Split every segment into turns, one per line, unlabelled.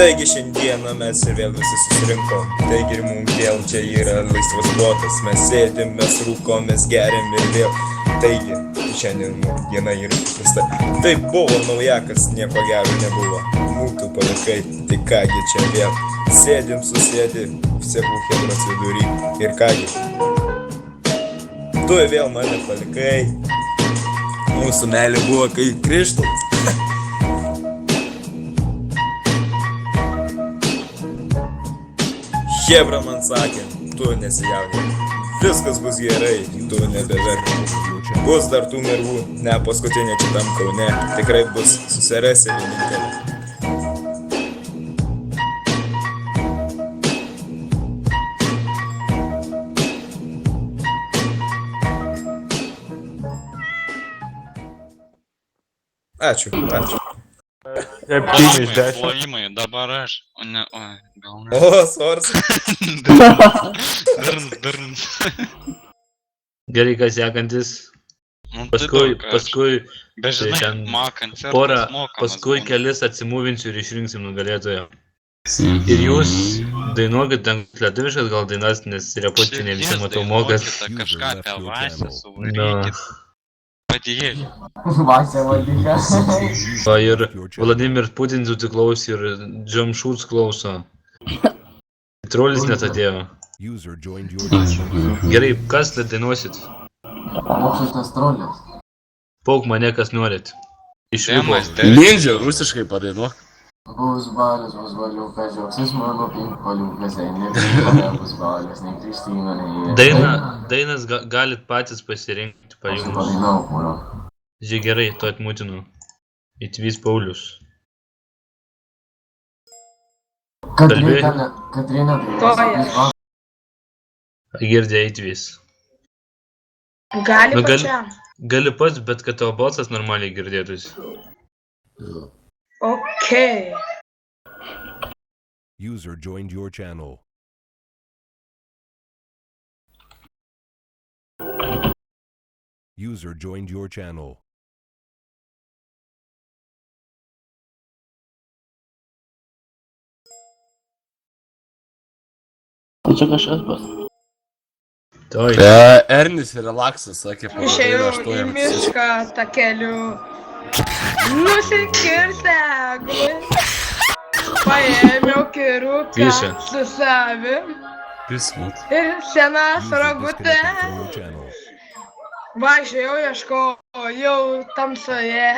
Taigi šiandieną mes ir vėl visi susirinkom. Taigi ir mums vėl čia yra laisvas protas. Mes sėdim, mes rūkom, mes geriam ir vėl. Taigi, šiandien mums diena yra prasta. Tai buvo naujakas, nieko gero nebuvo. Mūtų palikai, tai kągi čia vėl. Sėdim, susėdi, sevų chebros vidury. Ir kągi. Tu vėl mane palikai. Mūsų meilė buvo kaip krištolas. Chebra man sakė, tu nesijaudink, viskas bus gerai, tu nebeverk. Bus dar tų nervų, ne paskutinė šitam Kaune, tikrai bus, susirasi vienintelį. Ačiū.
Plojimai, dabar aš, o ne, gal ne.
O, svars.
Darn.
Gerai, kas sekantis. Paskui
Bet žinai,
ten
koncertas
porą,
mokamas
paskui
būna.
kelis atsimuvinsiu ir išrinksim nugalėtoją. Ir jūs dainuokit ten lietuviškas gal dainas, nes repučiai ne visi matau mokas.
Dainuokite kažką apie Vasę, suvarykit. Padėjėlį.
Vasė vadinka.
Va ir Vladimir Putin susiklausė ir Džamšūts klauso. Trolis net atėjo. Gerai, kas tai dainuosit?
Moksliškas trolis.
Pauk mane, kas norit. Iš Liubo.
Ninja, rusiškai padainuok.
Bus baliukas, džiaugsis mano pinkoliukas, nebus balis, nei Kristina, nei...
Dainas galit patys pasirinkti,
Aš
pajungus.
padainau, kūro.
Žiūrėk, gerai, to atmutinu. Įtvys Paulius.
Katrina,
Girdė įtvys.
Gali pačiam.
Gali pats, bet kad tavo balsas normaliai girdėtųsi.
Okei.
User joined your channel. User joined your channel.
Toj.
Ernis ir relaksas, sakė,
Išėjau į mišką takeliu. Nusikirtę eglui. Paėmiau kiruką
Vysė.
su savim.
Pismut.
Ir senas
User
ragutė.
disconnected from your channel.
Važiavau, ieškojau tamsoje.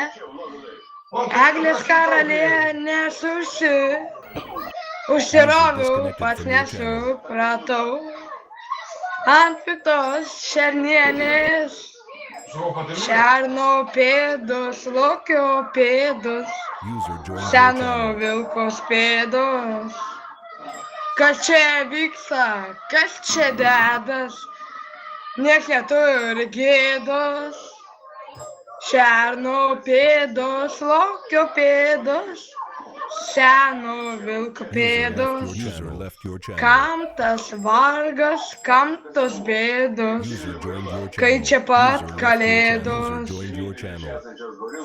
Eglės karalienė susi. Užsiroviau, pats nesupratau. Ant piktos šernienės. Šerno pėdos, lokio pėdos.
User joined your
Seno
channel.
vilkos pėdos. Kas čia vyksta, kas čia dedas, nieks neturi gėdos. Šerno pėdos, lokio pėdos, seno vilko pėdos.
User left your channel.
Kam tas vargas, kam tos bėdos,
User joined your
kai
channel.
čia pat
User
kalėdos.
joined your channel.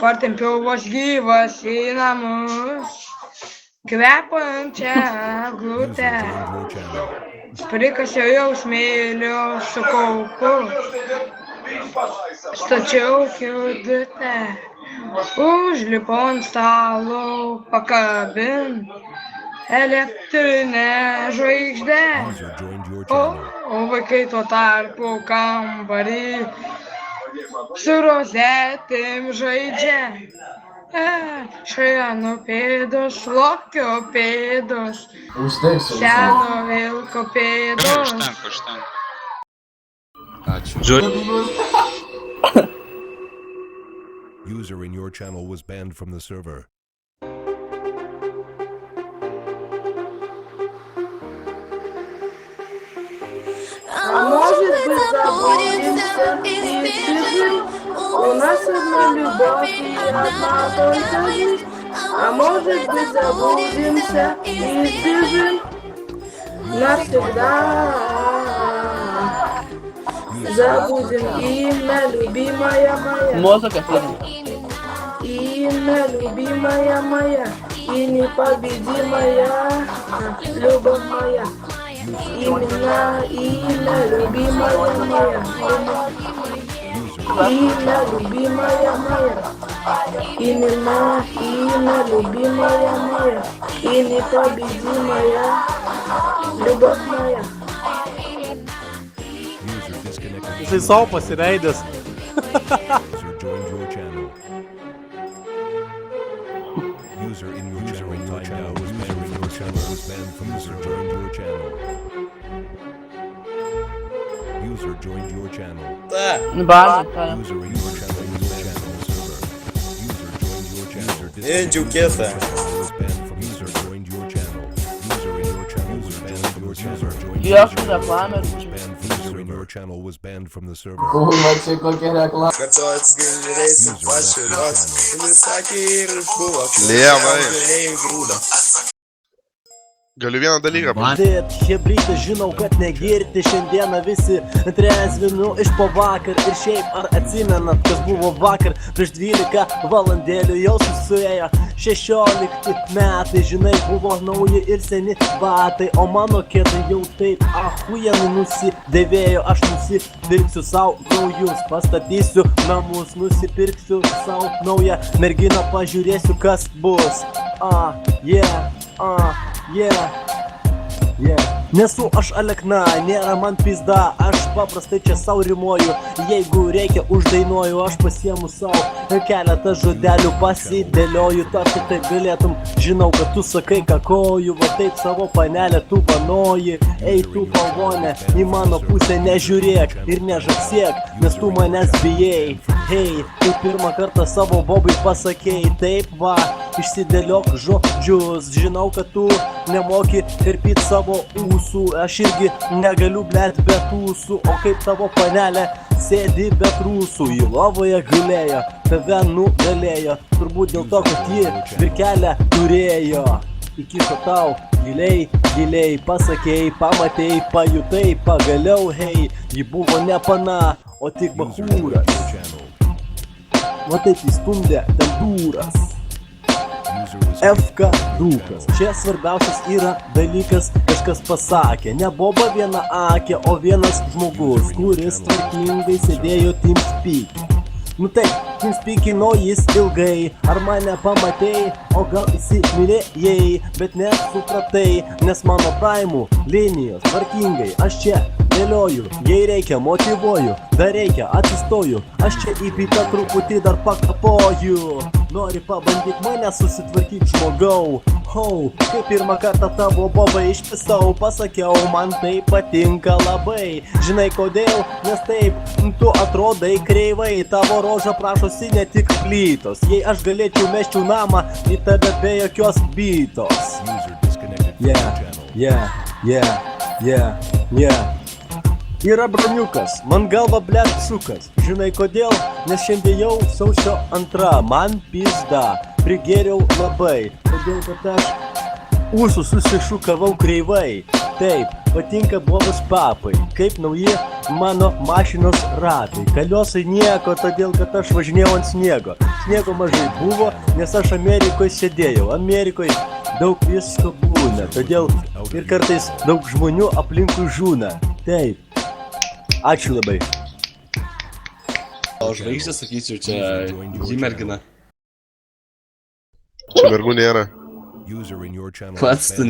Partempiau vos gyvas į namus, kvepiančią eglutę.
User joined your channel.
Prikasiau jau smėlio su kaupu, stačiau kėdutę, užlipau ant stalo, pakabin elektrinę žvaigždę.
User joined your
O
channel.
vaikai tuo tarpu kambarį su rozetėm žaidžia. Šerno pėdos, lokio pėdos,
Užteiksiu.
seno vilko pėdos.
Užtenka.
Ačiū.
User in your channel was banned from the server.
А может быть забудемся и сбежим? У нас одна любовь и одна только жизнь. А может быть забудемся и сбежим? Навсегда. Забудем имя, любимая моя.
Музыка,
Имя, любимая моя. и непобедимая любовь моя. Имя, любимая моя. Имя, любимая моя. Имя, любимая моя. И непобедимая любовь моя.
User disconnected.
Jisai sol pasileidęs.
User joined your channel. User in your channel was banned from the server. Joined your channel. User joined your channel. User in your channel was banned from the server. User joined your channel.
Дюкета.
Was banned from user joined your channel. User in your channel was banned from your channel. User in your channel was banned from the server.
Kurva, čia kokia reklama.
Kartojas galėsi pačios. Sakė ir buvo.
Lievai.
Galėjai grūdą.
Galiu vieną dalyką pasakyti.
Dėt, hebrytė, žinau, kad negirti šiandieną visi trezvinu iš po vakar. Ir šiaip ar atsimenat, kas buvo vakar? Prieš 12 valandėlių jau susuėjo 16 metai. Žinai, buvo nauji ir seni batai, o mano kėdai jau taip ahujenai nusidėvėjo. Aš nusipirksiu savo naujus, pastatysiu namus, nusipirksiu savo naują merginą, pažiūrėsiu, kas bus. Nesu aš alekna, nėra man pizda, aš paprastai čia sau rimuoju. Jeigu reikia uždainuoju, aš pasiemu savo keletą žodelių, pasidėlioju. Tarsi taip galėtum, žinau, kad tu sakai kakoju, va taip savo panelę tu vanoji. Ei tu pavonė, į mano pusę nežiūrėk ir nežaksėk, nes tu manęs bijai. Hei, tu pirmą kartą savo bobai pasakėjai, taip va, išsidėliok žodžius. Žinau, kad tu nemoki kirpyt savo ūsų, aš irgi negaliu blėt be ūsų. O kaip tavo panelė sėdi be trūsų, į lovoje gulėjo, tave nugalėjo. Turbūt dėl to, kad ji virkelę turėjo. Įkišo tau giliai, giliai, pasakėjai, pamatėjai, pajutai, pagaliau, hei, ji buvo ne pana, o tik bachūras. Va taip įstumdė ten dūras. FK rūkas. Čia svarbiausias yra dalykas, kažkas pasakė. Ne boba viena akė, o vienas žmogus, kuris tvarkingai sėdėjo TeamSpeak. Nu taip, TeamSpeak'ino jis ilgai. Ar mane pamatei, o gal įsimylėjai, bet nesupratai, nes mano praimų linijos tvarkingai aš čia dėlioju. Jei reikia, motyvuoju, dar reikia, atsistoju. Aš čia į pitą truputį dar pakapoju. Nori pabandyt mane susitvarkyk, žmogau. Hau, kai pirmą kartą tavo bobą išpisau, pasakiau, man tai patinka labai. Žinai kodėl? Nes taip, tu atrodai kreivai. Tavo roža prašosi ne tik plytos. Jei aš galėčiau meščiau namą į tave be jokios bytos. Yra broniukas, man galva blėt sukas. Žinai kodėl? Nes šiandien jau sausio 2, man pizda. Prigėriau labai, todėl kad aš ūsų susišukavau kreivai. Taip, patinka bobos papai, kaip nauji mano mašinos ratai. Kaliosai nieko, todėl kad aš važinėjau ant sniego. Sniego mažai buvo, nes aš Amerikoje sėdėjau. Amerikoje daug visko būna, todėl ir kartais daug žmonių aplinkui žūna. Taip. Ačiū labai.
O žvaigždė, sakyčiau, čia jį mergina.
Čia mergų nėra.
User in your channel
Pats tu